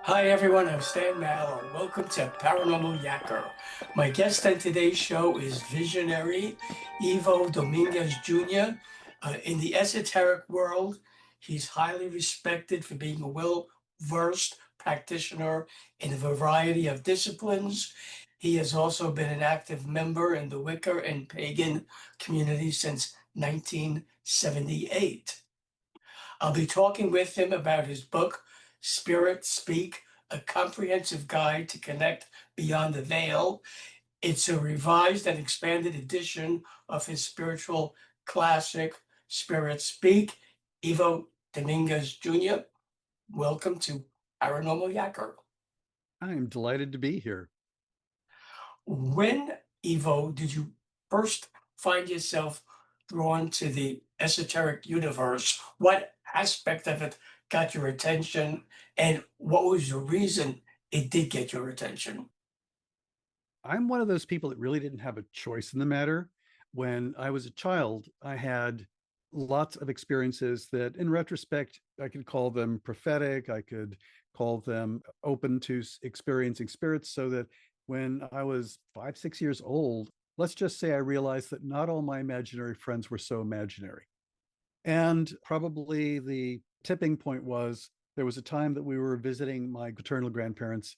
Hi everyone, I'm Stan Mallow. Welcome to Paranormal Yakker. My guest on today's show is visionary Ivo Dominguez Jr. In the esoteric world, he's highly respected for being a well-versed practitioner in a variety of disciplines. He has also been an active member in the Wicca and pagan community since 1978. I'll be talking with him about his book, Spirit Speak, a comprehensive guide to connect beyond the veil. It's a revised and expanded edition of his spiritual classic, Spirit Speak. Ivo Dominguez Jr., welcome to Paranormal Yakker. I am delighted to be here. When, Ivo, did you first find yourself drawn to the esoteric universe? What aspect of it got your attention, and what was the reason it did get your attention? I'm one of those people that really didn't have a choice in the matter. When I was a child, I had lots of experiences that, in retrospect, I could call them prophetic. I could call them open to experiencing spirits. So that when I was 5, 6 years old, let's just say I realized that not all my imaginary friends were so imaginary. And probably the tipping point was there was a time that we were visiting my paternal grandparents,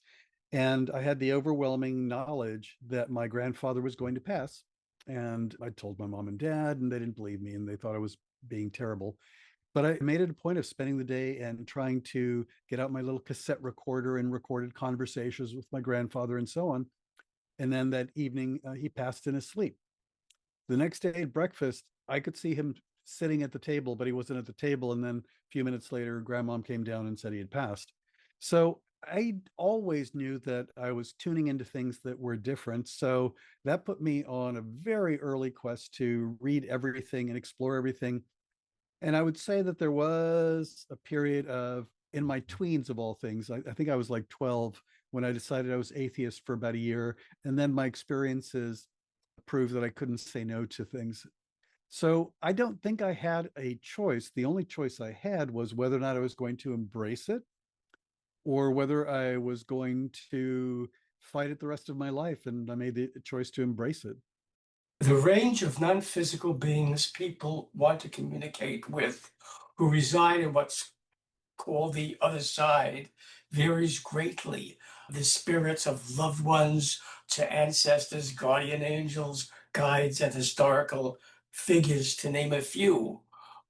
and I had the overwhelming knowledge that my grandfather was going to pass. And I told my mom and dad, and they didn't believe me, and they thought I was being terrible. But I made it a point of spending the day and trying to get out my little cassette recorder and recorded conversations with my grandfather and so on. And then that evening, he passed in his sleep. The next day at breakfast, I could see him sitting at the table, but he wasn't at the table. And then a few minutes later, grandmom came down and said he had passed. So I always knew that I was tuning into things that were different. So that put me on a very early quest to read everything and explore everything. And I would say that there was a period of, in my tweens of all things, I think I was like 12 when I decided I was atheist for about a year. And then my experiences proved that I couldn't say no to things. So I don't think I had a choice. The only choice I had was whether or not I was going to embrace it or whether I was going to fight it the rest of my life. And I made the choice to embrace it. The range of non-physical beings people want to communicate with who reside in what's called the other side varies greatly. The spirits of loved ones to ancestors, guardian angels, guides, and historical figures, to name a few.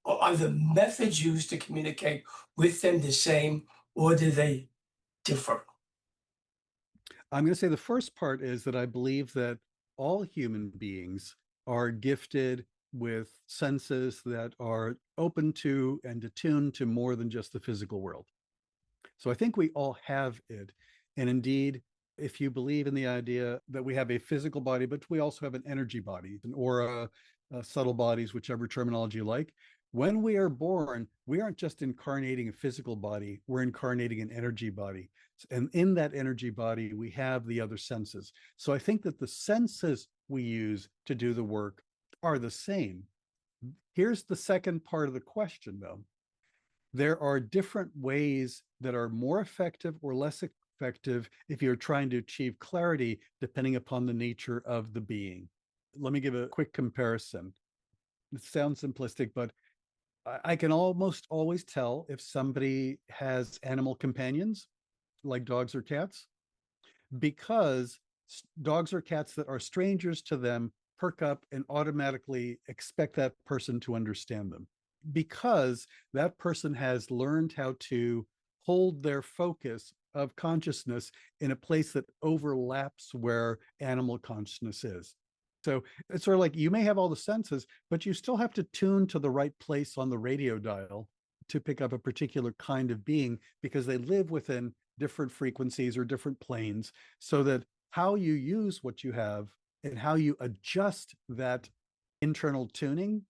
Are the methods used to communicate with them the same, or do they differ? I'm going to say the first part is that I believe that all human beings are gifted with senses that are open to and attuned to more than just the physical world. So I think we all have it. And indeed, if you believe in the idea that we have a physical body, but we also have an energy body, an aura, subtle bodies, whichever terminology you like. When we are born, we aren't just incarnating a physical body, we're incarnating an energy body. And in that energy body, we have the other senses. So I think that the senses we use to do the work are the same. Here's the second part of the question, though. There are different ways that are more effective or less effective if you're trying to achieve clarity depending upon the nature of the being. Let me give a quick comparison. It sounds simplistic, but I can almost always tell if somebody has animal companions like dogs or cats because dogs or cats that are strangers to them perk up and automatically expect that person to understand them because that person has learned how to hold their focus of consciousness in a place that overlaps where animal consciousness is. So it's sort of like you may have all the senses, but you still have to tune to the right place on the radio dial to pick up a particular kind of being because they live within different frequencies or different planes, so that how you use what you have and how you adjust that internal tuning,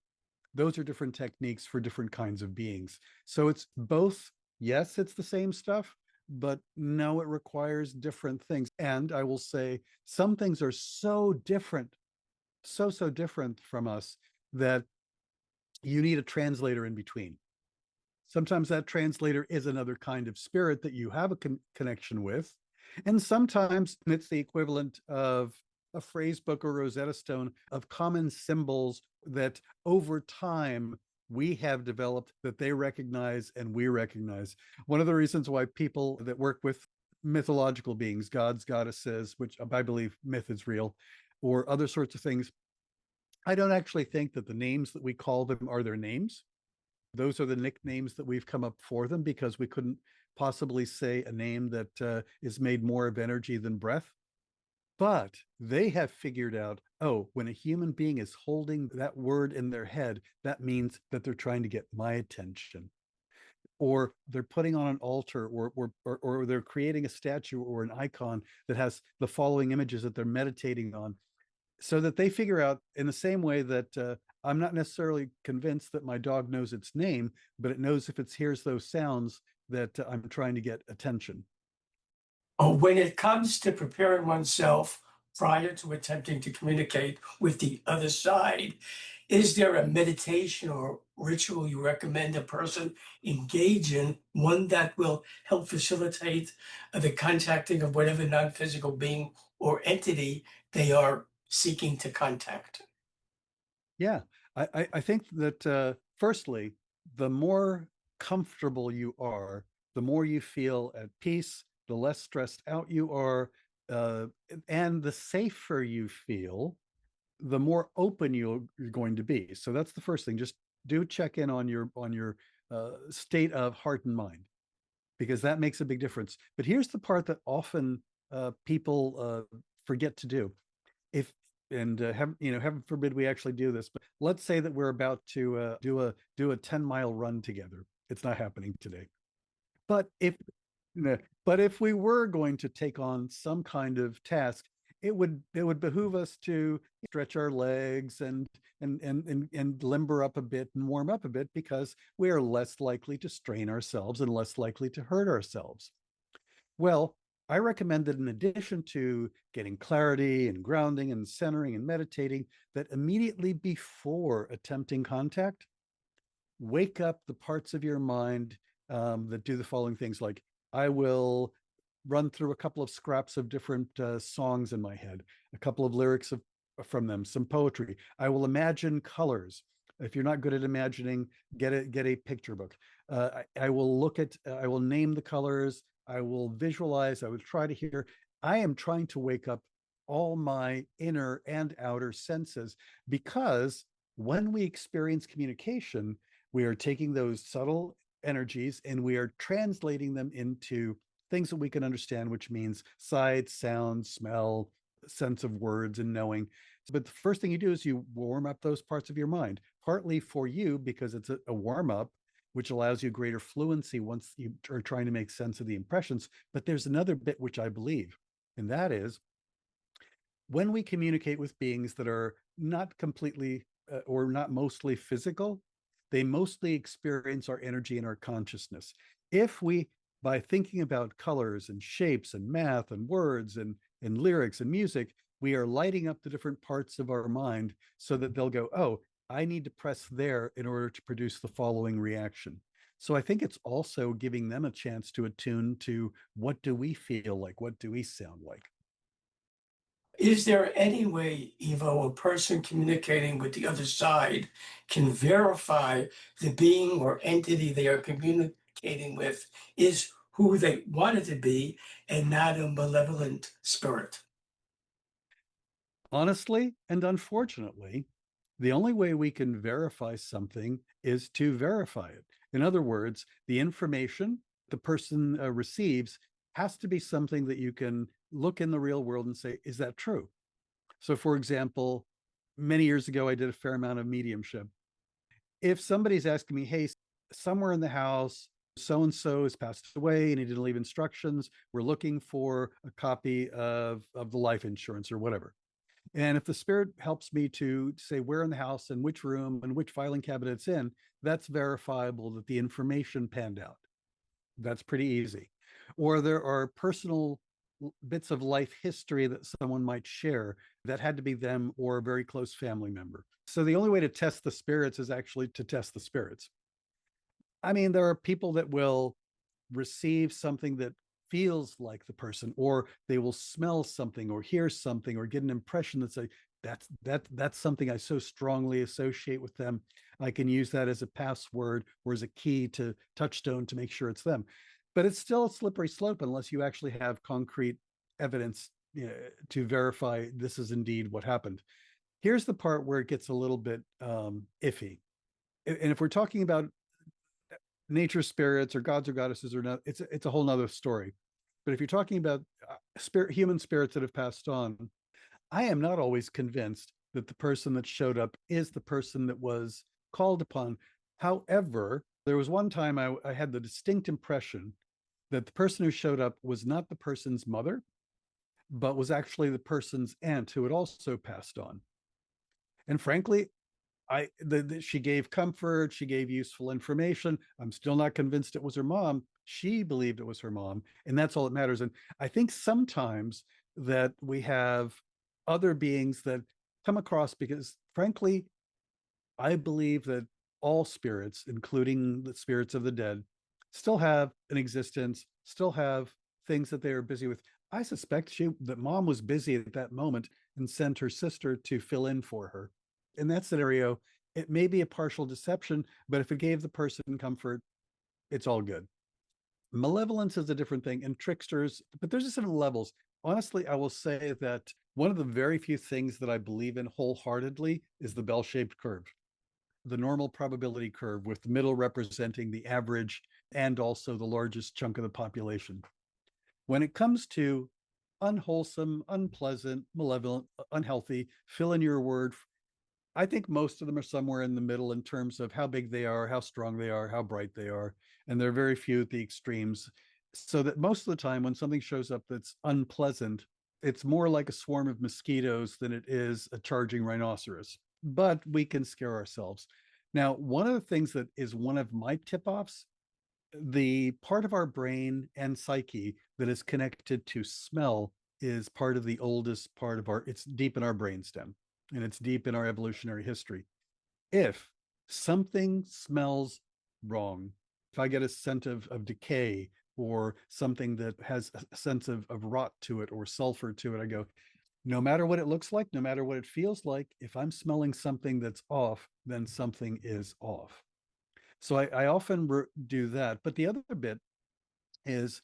those are different techniques for different kinds of beings. So it's both, yes, it's the same stuff, but no, it requires different things. And I will say some things are so different, so different from us that you need a translator in between. Sometimes that translator is another kind of spirit that you have a connection with. And sometimes it's the equivalent of a phrase book or Rosetta Stone of common symbols that over time we have developed that they recognize and we recognize. One of the reasons why people that work with mythological beings, gods, goddesses, which I believe myth is real, or other sorts of things, I don't actually think that the names that we call them are their names. Those are the nicknames that we've come up for them because we couldn't possibly say a name that is made more of energy than breath. But they have figured out, oh, when a human being is holding that word in their head, that means that they're trying to get my attention. Or they're putting on an altar, or they're creating a statue or an icon that has the following images that they're meditating on, so that they figure out in the same way that I'm not necessarily convinced that my dog knows its name, but it knows if it hears those sounds that I'm trying to get attention. When it comes to preparing oneself prior to attempting to communicate with the other side, is there a meditation or ritual you recommend a person engage in, one that will help facilitate the contacting of whatever non-physical being or entity they are seeking to contact? Yeah, I think that firstly, the more comfortable you are, the more you feel at peace, the less stressed out you are, uh, and the safer you feel, the more open you're going to be. So that's the first thing. Just do check in on your state of heart and mind, because that makes a big difference. But here's the part that often people forget to do. If and heaven forbid we actually do this, but let's say that we're about to do a 10-mile run together. It's not happening today. But if we were going to take on some kind of task, it would behoove us to stretch our legs and limber up a bit and warm up a bit, because we are less likely to strain ourselves and less likely to hurt ourselves. Well, I recommend that in addition to getting clarity and grounding and centering and meditating, that immediately before attempting contact, wake up the parts of your mind that do the following things. Like, I will run through a couple of scraps of different songs in my head, a couple of lyrics from them, some poetry. I will imagine colors. If you're not good at imagining, get a picture book. I will look at, I will name the colors. I will visualize. I will try to hear. I am trying to wake up all my inner and outer senses, because when we experience communication, we are taking those subtle energies and we are translating them into things that we can understand, which means sight, sound, smell, sense of words, and knowing. But the first thing you do is you warm up those parts of your mind, partly for you because it's a warm up, which allows you greater fluency once you are trying to make sense of the impressions. But there's another bit which I believe, and that is when we communicate with beings that are not completely or not mostly physical, they mostly experience our energy and our consciousness. If we, by thinking about colors and shapes and math and words and lyrics and music, we are lighting up the different parts of our mind so that they'll go, oh, I need to press there in order to produce the following reaction. So I think it's also giving them a chance to attune to, what do we feel like? What do we sound like? Is there any way, Ivo, a person communicating with the other side can verify the being or entity they are communicating with is who they want it to be and not a malevolent spirit? Honestly and unfortunately, the only way we can verify something is to verify it. In other words, the information the person receives has to be something that you can look in the real world and say, is that true? So, for example, many years ago, I did a fair amount of mediumship. If somebody's asking me, hey, somewhere in the house, so and so has passed away and he didn't leave instructions, we're looking for a copy of the life insurance or whatever. And if the spirit helps me to say where in the house and which room and which filing cabinet it's in, that's verifiable that the information panned out. That's pretty easy. Or there are personal bits of life history that someone might share that had to be them or a very close family member. So the only way to test the spirits is actually to test the spirits. I mean, there are people that will receive something that feels like the person, or they will smell something or hear something or get an impression that's like, that's something I so strongly associate with them. I can use that as a password or as a key to touchstone to make sure it's them. But it's still a slippery slope unless you actually have concrete evidence, to verify this is indeed what happened. Here's the part where it gets a little bit iffy. And if we're talking about nature spirits or gods or goddesses or not, it's a whole nother story. But if you're talking about human spirits that have passed on, I am not always convinced that the person that showed up is the person that was called upon. However, there was one time I had the distinct impression that the person who showed up was not the person's mother, but was actually the person's aunt who had also passed on. And frankly, she gave comfort, she gave useful information. I'm still not convinced it was her mom. She believed it was her mom, and that's all that matters. And I think sometimes that we have other beings that come across, because frankly, I believe that all spirits, including the spirits of the dead, still have an existence, still have things that they are busy with. I suspect that mom was busy at that moment and sent her sister to fill in for her. In that scenario, it may be a partial deception, but if it gave the person comfort, it's all good. Malevolence is a different thing, and tricksters, but there's just different levels. Honestly, I will say that one of the very few things that I believe in wholeheartedly is the bell-shaped curve, the normal probability curve, with the middle representing the average and also the largest chunk of the population. When it comes to unwholesome, unpleasant, malevolent, unhealthy, fill in your word, I think most of them are somewhere in the middle in terms of how big they are, how strong they are, how bright they are. And there are very few at the extremes. So that most of the time when something shows up that's unpleasant, it's more like a swarm of mosquitoes than it is a charging rhinoceros. But we can scare ourselves. Now, one of the things that is one of my tip-offs, the part of our brain and psyche that is connected to smell is part of the oldest part of it's deep in our brainstem, and it's deep in our evolutionary history. If something smells wrong, if I get a scent of decay or something that has a sense of rot to it or sulfur to it, I go, no matter what it looks like, no matter what it feels like, if I'm smelling something that's off, then something is off. So I often do that. But the other bit is,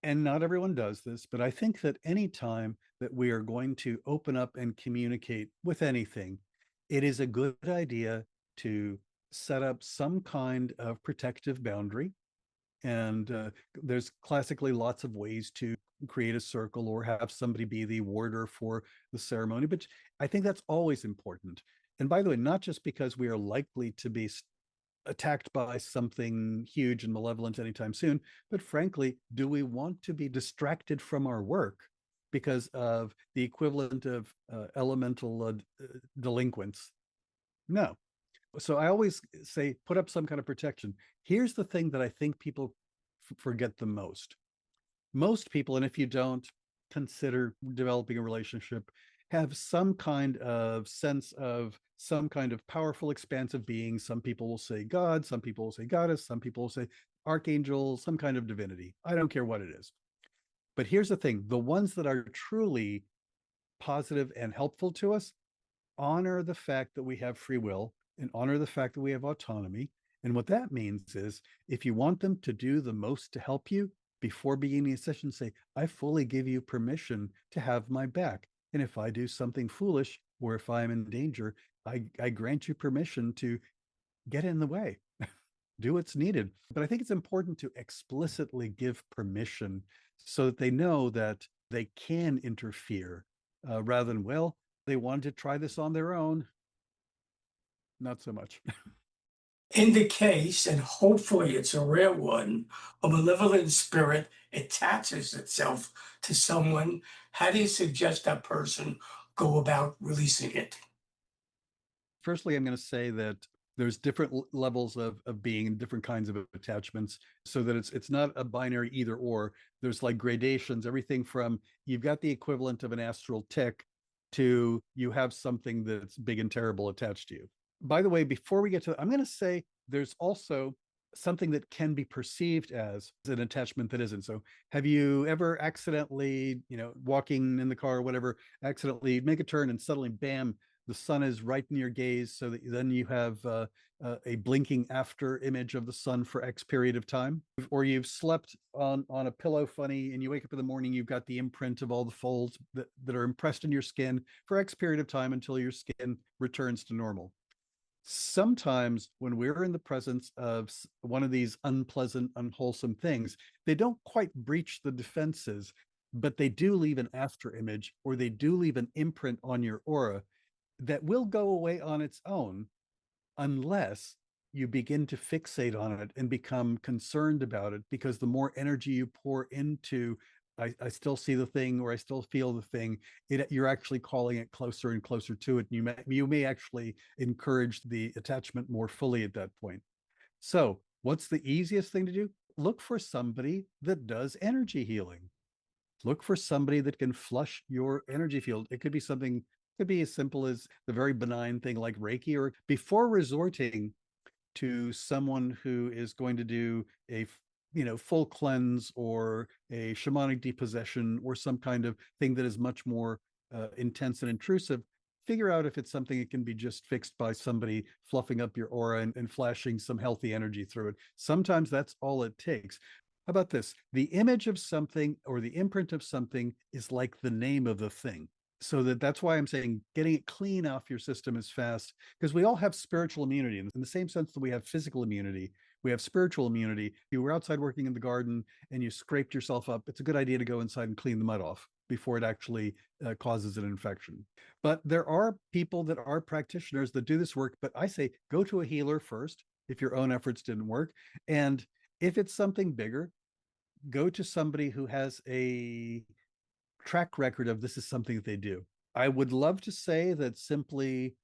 and not everyone does this, but I think that any time that we are going to open up and communicate with anything, it is a good idea to set up some kind of protective boundary. And there's classically lots of ways to create a circle or have somebody be the warder for the ceremony, but I think that's always important. And by the way, not just because we are likely to be attacked by something huge and malevolent anytime soon, but frankly, do we want to be distracted from our work because of the equivalent of elemental delinquents? No. So I always say, put up some kind of protection. Here's the thing that I think people forget the most. Most people, and if you don't, consider developing a relationship, have some kind of sense of some kind of powerful, expansive being. Some people will say God, some people will say goddess, some people will say archangel, some kind of divinity. I don't care what it is. But here's the thing, the ones that are truly positive and helpful to us honor the fact that we have free will and honor the fact that we have autonomy. And what that means is, if you want them to do the most to help you, before beginning a session, say, I fully give you permission to have my back. And if I do something foolish or if I'm in danger, I grant you permission to get in the way, do what's needed. But I think it's important to explicitly give permission so that they know that they can interfere, rather than, well, they wanted to try this on their own. Not so much. In the case, and hopefully it's a rare one, a malevolent spirit attaches itself to someone, how do you suggest that person go about releasing it? Firstly, I'm going to say that there's different levels of being and different kinds of attachments, so that it's not a binary either or. There's like gradations, everything from you've got the equivalent of an astral tick to you have something that's big and terrible attached to you. By the way, before we get to, I'm going to say there's also something that can be perceived as an attachment that isn't. So have you ever accidentally, walking in the car or whatever, accidentally make a turn and suddenly, bam, the sun is right in your gaze, so that then you have a blinking after image of the sun for X period of time? Or you've slept on a pillow funny and you wake up in the morning, you've got the imprint of all the folds that are impressed in your skin for X period of time until your skin returns to normal. Sometimes when we're in the presence of one of these unpleasant, unwholesome things, they don't quite breach the defenses, but they do leave an after image, or they do leave an imprint on your aura that will go away on its own unless you begin to fixate on it and become concerned about it, because the more energy you pour into, I still see the thing, or I still feel the thing, you're actually calling it closer and closer to it. And you may actually encourage the attachment more fully at that point. So what's the easiest thing to do? Look for somebody that does energy healing. Look for somebody that can flush your energy field. It could be something, could be as simple as the very benign thing like Reiki, or before resorting to someone who is going to do a full cleanse or a shamanic depossession or some kind of thing that is much more intense and intrusive. Figure out if it's something that can be just fixed by somebody fluffing up your aura and flashing some healthy energy through it. Sometimes that's all it takes. How about this? The image of something or the imprint of something is like the name of the thing. So that's why I'm saying getting it clean off your system is fast, because we all have spiritual immunity. In the same sense that we have physical immunity, we have spiritual immunity. If you were outside working in the garden and you scraped yourself up, it's a good idea to go inside and clean the mud off before it actually causes an infection. But there are people that are practitioners that do this work. But I say go to a healer first if your own efforts didn't work. And if it's something bigger, go to somebody who has a track record of this is something that they do. I would love to say that simply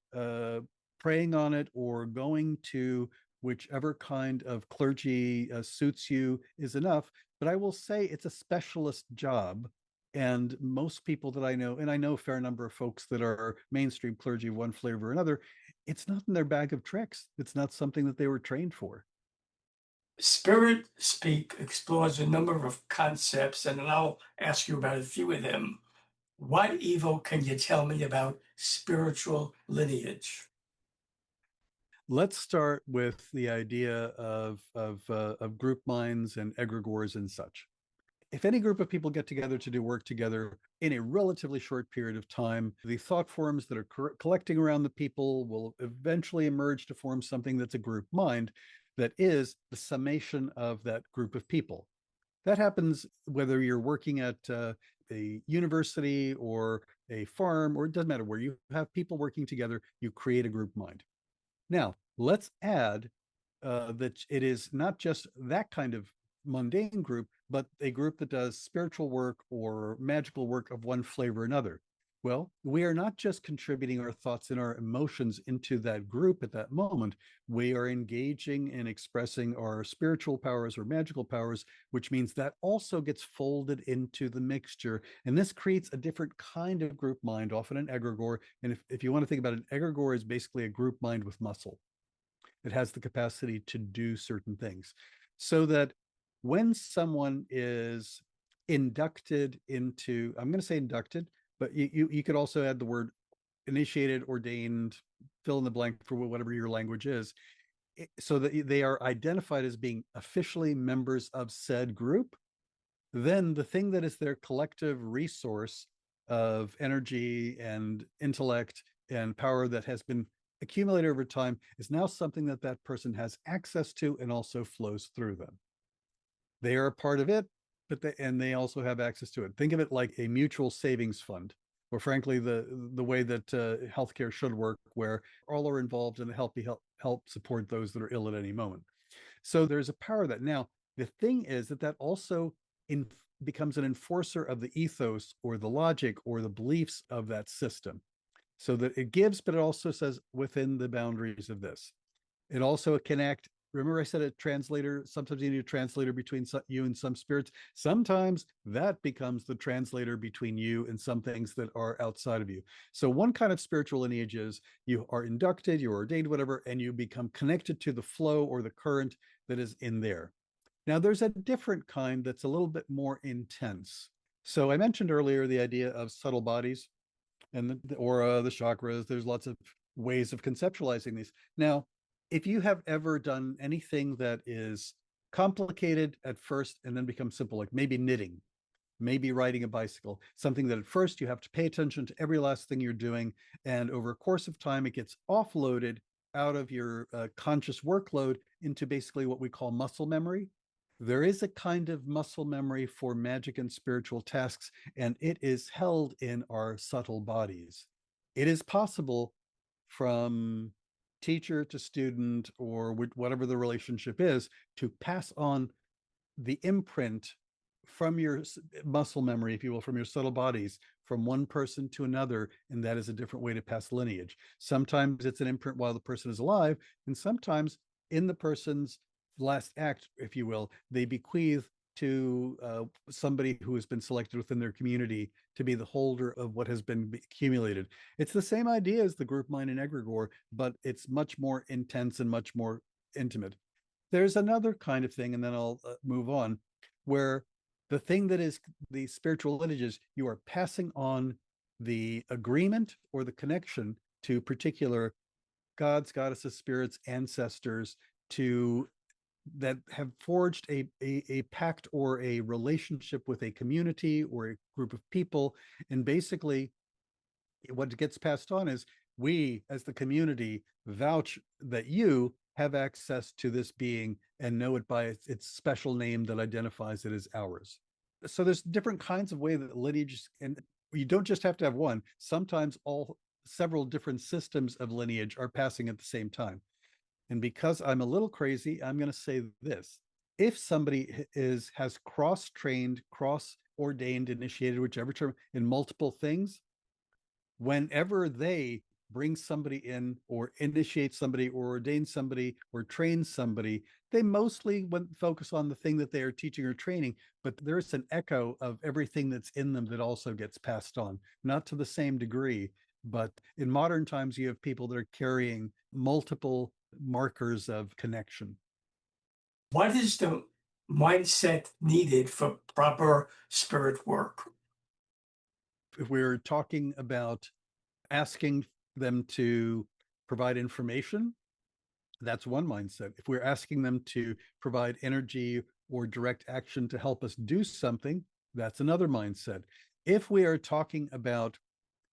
praying on it or going to whichever kind of clergy suits you is enough. But I will say it's a specialist job. And most people that I know, and I know a fair number of folks that are mainstream clergy of one flavor or another, it's not in their bag of tricks. It's not something that they were trained for. Spirit Speak explores a number of concepts, and I'll ask you about a few of them. What, Evo, can you tell me about spiritual lineage? Let's start with the idea of group minds and egregores and such. If any group of people get together to do work together in a relatively short period of time, the thought forms that are collecting around the people will eventually emerge to form something that's a group mind that is the summation of that group of people. That happens whether you're working at a university or a farm, or it doesn't matter where you have people working together, you create a group mind. Now, let's add that it is not just that kind of mundane group, but a group that does spiritual work or magical work of one flavor or another. Well, we are not just contributing our thoughts and our emotions into that group at that moment. We are engaging in expressing our spiritual powers or magical powers, which means that also gets folded into the mixture. And this creates a different kind of group mind, often an egregore. And if you want to think about it, an egregore is basically a group mind with muscle. It has the capacity to do certain things. So that when someone is inducted into, I'm going to say inducted, but you could also add the word initiated, ordained, fill in the blank for whatever your language is, so that they are identified as being officially members of said group. Then the thing that is their collective resource of energy and intellect and power that has been accumulated over time is now something that that person has access to and also flows through them. They are a part of it, but they also have access to it. Think of it like a mutual savings fund, or frankly, the way that healthcare should work, where all are involved and help support those that are ill at any moment. So there's a power that now the thing is that also becomes an enforcer of the ethos or the logic or the beliefs of that system. So that it gives, but it also says within the boundaries of this. It also can act. Remember, I said a translator. Sometimes you need a translator between you and some spirits. Sometimes that becomes the translator between you and some things that are outside of you. So one kind of spiritual lineage is you are inducted, you're ordained, whatever, and you become connected to the flow or the current that is in there. Now, there's a different kind that's a little bit more intense. So I mentioned earlier the idea of subtle bodies and the aura, the chakras. There's lots of ways of conceptualizing these. Now, if you have ever done anything that is complicated at first and then becomes simple, like maybe knitting, maybe riding a bicycle, something that at first you have to pay attention to every last thing you're doing, and over a course of time, it gets offloaded out of your conscious workload into basically what we call muscle memory. There is a kind of muscle memory for magic and spiritual tasks, and it is held in our subtle bodies. It is possible from teacher to student, or whatever the relationship is, to pass on the imprint from your muscle memory, if you will, from your subtle bodies, from one person to another. And that is a different way to pass lineage. Sometimes it's an imprint while the person is alive, and sometimes in the person's last act, if you will, they bequeath to somebody who has been selected within their community to be the holder of what has been accumulated. It's the same idea as the group mind and egregore, but it's much more intense and much more intimate. There's another kind of thing, and then I'll move on, where the thing that is the spiritual lineages, you are passing on the agreement or the connection to particular gods, goddesses, spirits, ancestors, to that have forged a pact or a relationship with a community or a group of people. And basically what gets passed on is, we as the community vouch that you have access to this being and know it by its special name that identifies it as ours. So there's different kinds of way that lineage, and you don't just have to have one. Sometimes several different systems of lineage are passing at the same time. And because I'm a little crazy, I'm going to say this: if somebody has cross-trained, cross-ordained, initiated, whichever term, in multiple things, whenever they bring somebody in or initiate somebody or ordain somebody or train somebody, they mostly focus on the thing that they are teaching or training, but there's an echo of everything that's in them that also gets passed on, not to the same degree. But in modern times, you have people that are carrying multiple markers of connection. What is the mindset needed for proper spirit work? If we're talking about asking them to provide information, that's one mindset. If we're asking them to provide energy or direct action to help us do something, that's another mindset. If we are talking about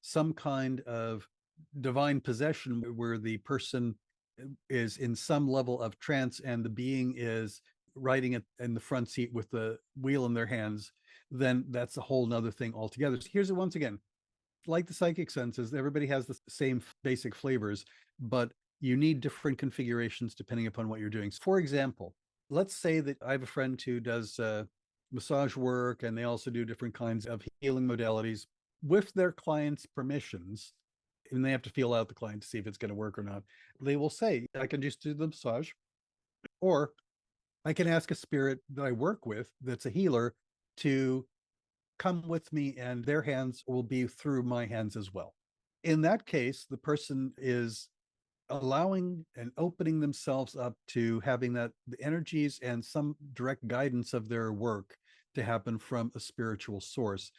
some kind of divine possession where the person is in some level of trance and the being is riding it in the front seat with the wheel in their hands, then that's a whole nother thing altogether. So here's it once again: like the psychic senses, everybody has the same basic flavors, but you need different configurations depending upon what you're doing. For example, let's say that I have a friend who does massage work, and they also do different kinds of healing modalities with their clients' permissions. And they have to feel out the client to see if it's going to work or not. They will say, I can just do the massage, or I can ask a spirit that I work with that's a healer to come with me, and their hands will be through my hands as well. In that case, the person is allowing and opening themselves up to having the energies and some direct guidance of their work to happen from a spiritual source.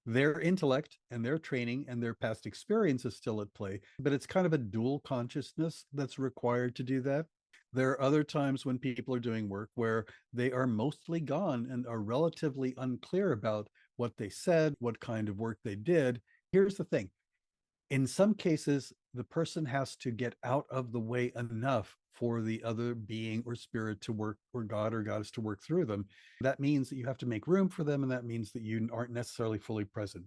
Their intellect and their training and their past experience is still at play, but it's kind of a dual consciousness that's required to do that. There are other times when people are doing work where they are mostly gone and are relatively unclear about what they said, what kind of work they did. Here's the thing: in some cases, the person has to get out of the way enough for the other being or spirit to work, or God or goddess to work through them. That means that you have to make room for them, and that means that you aren't necessarily fully present.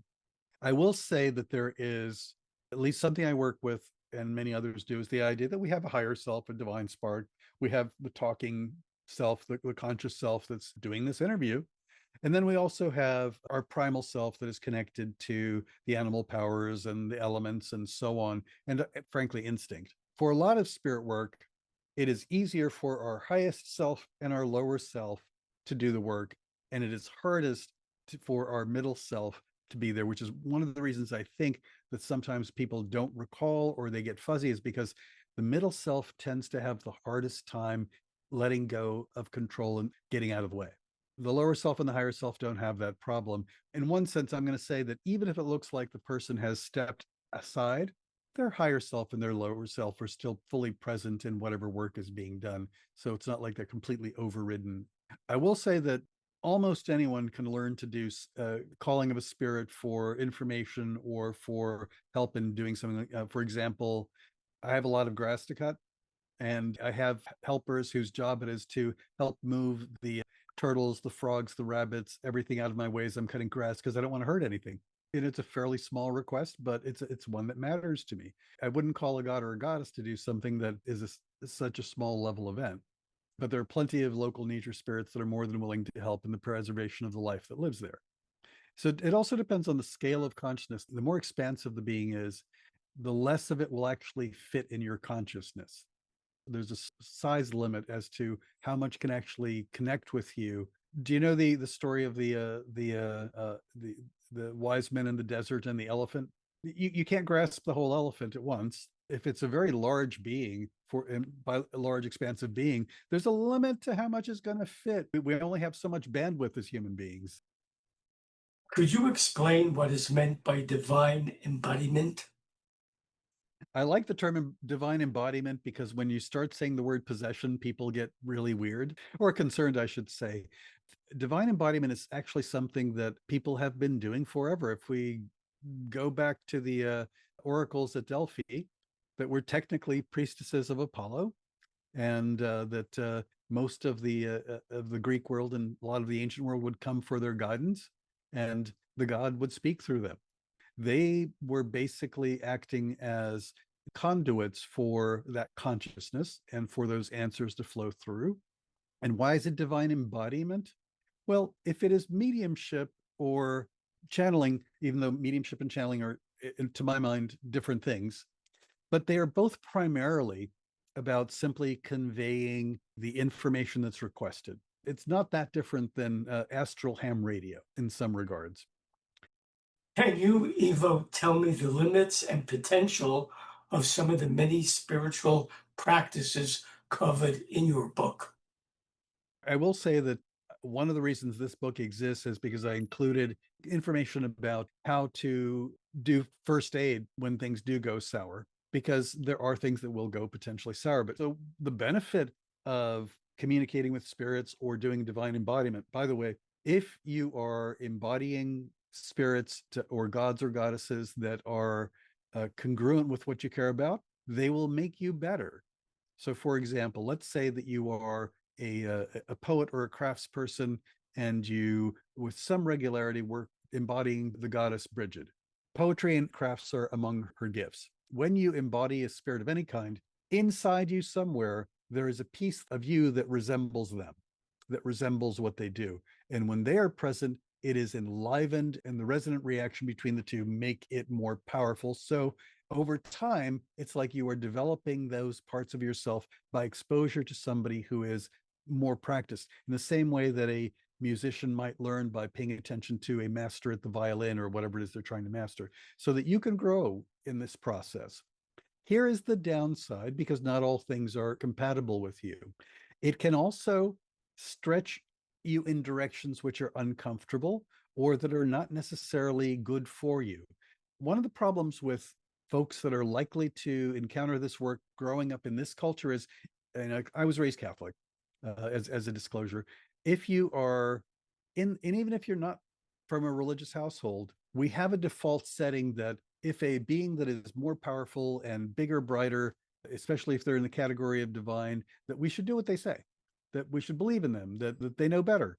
I will say that there is at least something I work with, and many others do, is the idea that we have a higher self, a divine spark. We have the talking self, the conscious self that's doing this interview. And then we also have our primal self that is connected to the animal powers and the elements and so on, and frankly, instinct. For a lot of spirit work, it is easier for our highest self and our lower self to do the work, and it is hardest for our middle self to be there, which is one of the reasons I think that sometimes people don't recall or they get fuzzy, is because the middle self tends to have the hardest time letting go of control and getting out of the way. The lower self and the higher self don't have that problem. In one sense, I'm going to say that even if it looks like the person has stepped aside, their higher self and their lower self are still fully present in whatever work is being done. So it's not like they're completely overridden. I will say that almost anyone can learn to do calling of a spirit for information or for help in doing something. For example, I have a lot of grass to cut, and I have helpers whose job it is to help move the turtles, the frogs, the rabbits, everything out of my way as I'm cutting grass because I don't want to hurt anything. And it's a fairly small request, but it's one that matters to me. I wouldn't call a god or a goddess to do something that is such a small level event. But there are plenty of local nature spirits that are more than willing to help in the preservation of the life that lives there. So it also depends on the scale of consciousness. The more expansive the being is, the less of it will actually fit in your consciousness. There's a size limit as to how much can actually connect with you. Do you know the story of the wise men in the desert and the elephant? You can't grasp the whole elephant at once. If it's a very large being, by a large expansive being, there's a limit to how much is going to fit. We only have so much bandwidth as human beings. Could you explain what is meant by divine embodiment? I like the term divine embodiment because when you start saying the word possession, people get really weird or concerned, I should say. Divine embodiment is actually something that people have been doing forever. If we go back to the oracles at Delphi, that were technically priestesses of Apollo, and that most of the Greek world and a lot of the ancient world would come for their guidance, and the god would speak through them. They were basically acting as conduits for that consciousness and for those answers to flow through. And why is it divine embodiment? Well, if it is mediumship or channeling, even though mediumship and channeling are, to my mind, different things, but they are both primarily about simply conveying the information that's requested. It's not that different than astral ham radio in some regards. Can you, Ivo, tell me the limits and potential of some of the many spiritual practices covered in your book? I will say that one of the reasons this book exists is because I included information about how to do first aid when things do go sour, because there are things that will go potentially sour. But so the benefit of communicating with spirits or doing divine embodiment, by the way, if you are embodying spirits or gods or goddesses that are congruent with what you care about, they will make you better. So, for example, let's say that you are a poet or a craftsperson, and you, with some regularity, work embodying the goddess Bridget. Poetry and crafts are among her gifts. When you embody a spirit of any kind, inside you somewhere, there is a piece of you that resembles them, that resembles what they do. And when they are present, it is enlivened, and the resonant reaction between the two make it more powerful. So over time, it's like you are developing those parts of yourself by exposure to somebody who is more practiced, in the same way that a musician might learn by paying attention to a master at the violin or whatever it is they're trying to master, so that you can grow in this process. Here is the downside, because not all things are compatible with you. It can also stretch you in directions which are uncomfortable or that are not necessarily good for you. One of the problems with folks that are likely to encounter this work growing up in this culture is, and I was raised Catholic, as a disclosure, if you are and even if you're not from a religious household, we have a default setting that if a being that is more powerful and bigger, brighter, especially if they're in the category of divine, that we should do what they say, that we should believe in them, that they know better.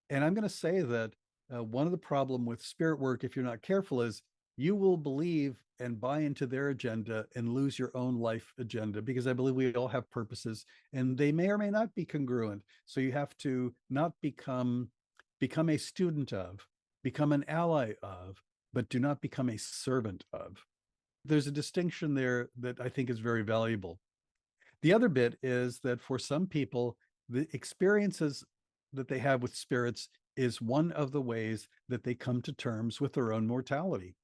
And I'm going to say that one of the problem with spirit work, if you're not careful, is you will believe and buy into their agenda and lose your own life agenda, because I believe we all have purposes and they may or may not be congruent. So you have to not become a student of, become an ally of, but do not become a servant of. There's a distinction there that I think is very valuable. The other bit is that for some people, the experiences that they have with spirits is one of the ways that they come to terms with their own mortality.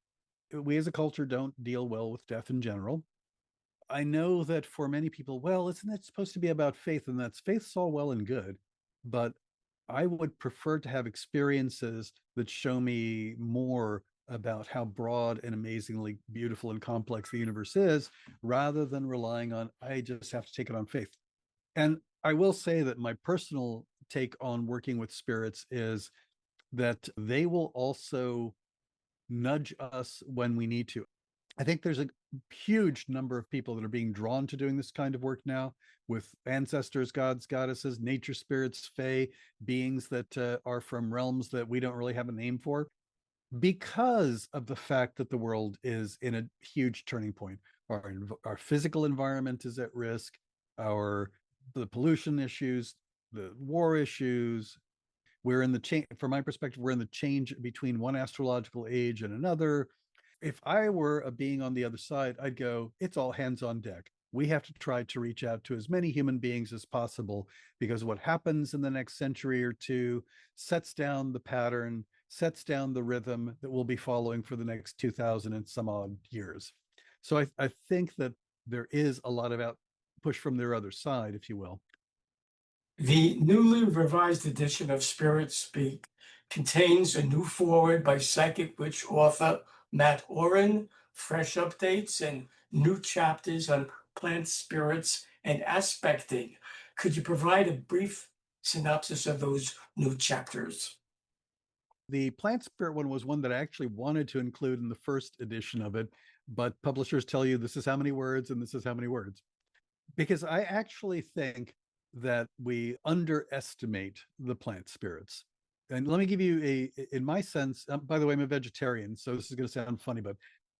We as a culture don't deal well with death in general. I know that for many people, well, isn't that supposed to be about faith? And that's faith's all well and good, but I would prefer to have experiences that show me more about how broad and amazingly beautiful and complex the universe is, rather than relying on, I just have to take it on faith. And I will say that my personal take on working with spirits is that they will also nudge us when we need to. I think there's a huge number of people that are being drawn to doing this kind of work now, with ancestors, gods, goddesses, nature spirits, fae, beings that are from realms that we don't really have a name for, because of the fact that the world is in a huge turning point. Our physical environment is at risk. The pollution issues, the war issues, we're in the change. From my perspective, we're in the change between one astrological age and another. If I were a being on the other side, I'd go, it's all hands on deck. We have to try to reach out to as many human beings as possible, because what happens in the next century or two sets down the pattern, sets down the rhythm that we'll be following for the next 2000 and some odd years. So I think that there is a lot of push from their other side, if you will. The newly revised edition of Spirit Speak contains a new foreword by Psychic Witch author Matt Oren, fresh updates, and new chapters on plant spirits and aspecting. Could you provide a brief synopsis of those new chapters? The plant spirit one was one that I actually wanted to include in the first edition of it, but publishers tell you this is how many words and this is how many words. Because I actually think that we underestimate the plant spirits. And let me give you in my sense, by the way, I'm a vegetarian, so this is going to sound funny, but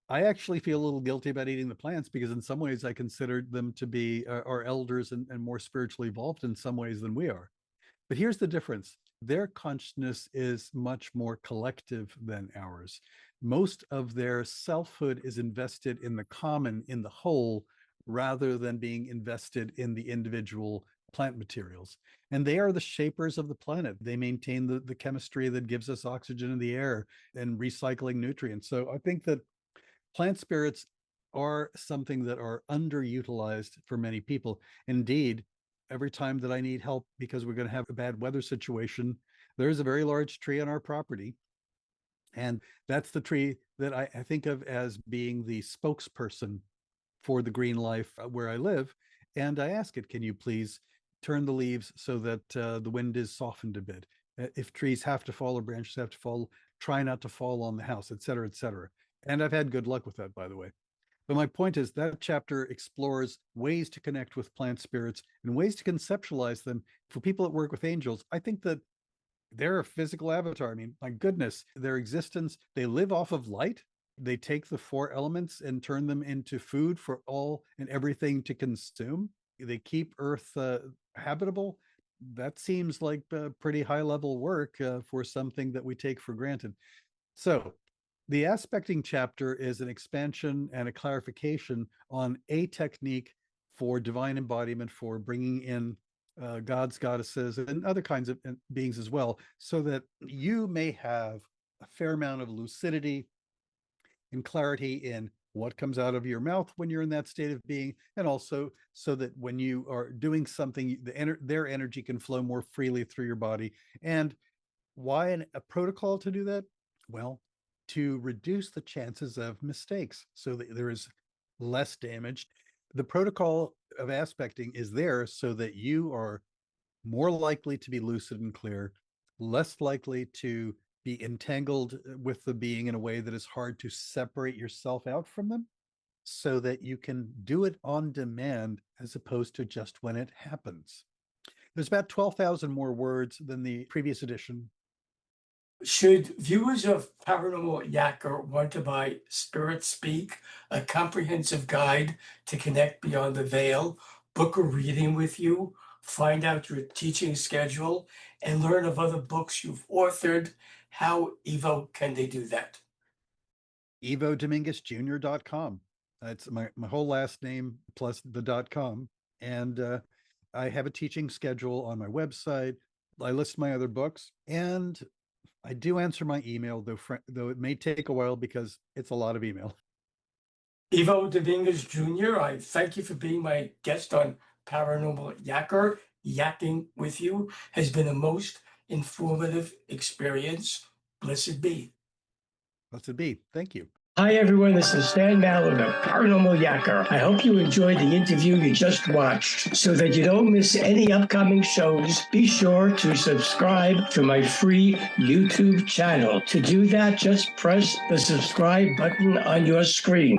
I actually feel a little guilty about eating the plants, because in some ways I consider them to be our elders and more spiritually evolved in some ways than we are. But here's the difference. Their consciousness is much more collective than ours. Most of their selfhood is invested in the common, in the whole, rather than being invested in the individual plant materials. And they are the shapers of the planet. They maintain the chemistry that gives us oxygen in the air and recycling nutrients. So I think that plant spirits are something that are underutilized for many people. Indeed, every time that I need help because we're going to have a bad weather situation, there is a very large tree on our property. And that's the tree that I think of as being the spokesperson for the green life where I live. And I ask it, can you please turn the leaves so that the wind is softened a bit? If trees have to fall or branches have to fall, try not to fall on the house, et cetera, et cetera. And I've had good luck with that, by the way. But my point is that chapter explores ways to connect with plant spirits and ways to conceptualize them. For people that work with angels, I think that they're a physical avatar. I mean, my goodness, their existence, they live off of light. They take the four elements and turn them into food for all and everything to consume. They keep Earth habitable. That seems like pretty high level work for something that we take for granted. So the aspecting chapter is an expansion and a clarification on a technique for divine embodiment, for bringing in gods, goddesses, and other kinds of beings as well, so that you may have a fair amount of lucidity and clarity in what comes out of your mouth when you're in that state of being, and also so that when you are doing something, their energy can flow more freely through your body. And why a protocol to do that? Well, to reduce the chances of mistakes so that there is less damage. The protocol of aspecting is there so that you are more likely to be lucid and clear, less likely to be entangled with the being in a way that is hard to separate yourself out from them, so that you can do it on demand as opposed to just when it happens. There's about 12,000 more words than the previous edition. Should viewers of Paranormal Yakker want to buy Spirit Speak, a comprehensive guide to connect beyond the veil, book a reading with you, find out your teaching schedule, and learn of other books you've authored, how, Ivo, can they do that? Ivo Dominguez Jr.com. That's my whole last name plus the .com. And I have a teaching schedule on my website. I list my other books, and I do answer my email, though it may take a while because it's a lot of email. Ivo Dominguez Jr., I thank you for being my guest on Paranormal Yakker. Yakking with you has been a most informative experience. Blessed be. Blessed be. Thank you. Hi, everyone. This is Stan Mallard of Paranormal Yakker. I hope you enjoyed the interview you just watched. So that you don't miss any upcoming shows, be sure to subscribe to my free YouTube channel. To do that, just press the subscribe button on your screen.